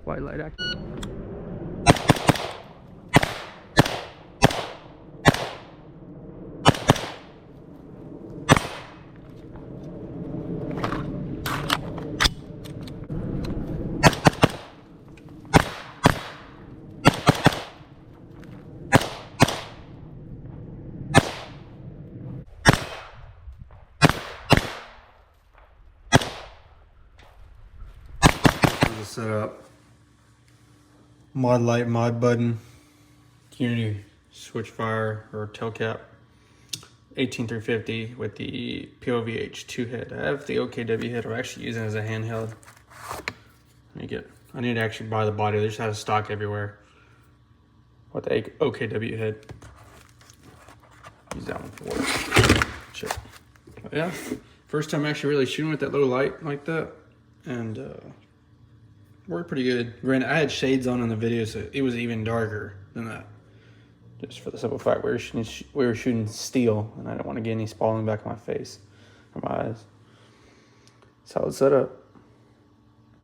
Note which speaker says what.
Speaker 1: white light active.
Speaker 2: Set up Modlite mod button, Unity switch fire or tail cap, 18350 with the plhv2 head. I have the OKW head. I'm actually using it as a handheld. I need to actually buy the body. They just have stock everywhere with the OKW head. Use that one for work. Shit. But yeah, first time actually really shooting with that low light like that, and worked pretty good. Granted, I had shades on in the video, so it was even darker than that. Just for the simple fact we were shooting steel, and I didn't want to get any spalling back on my face or my eyes. Solid setup.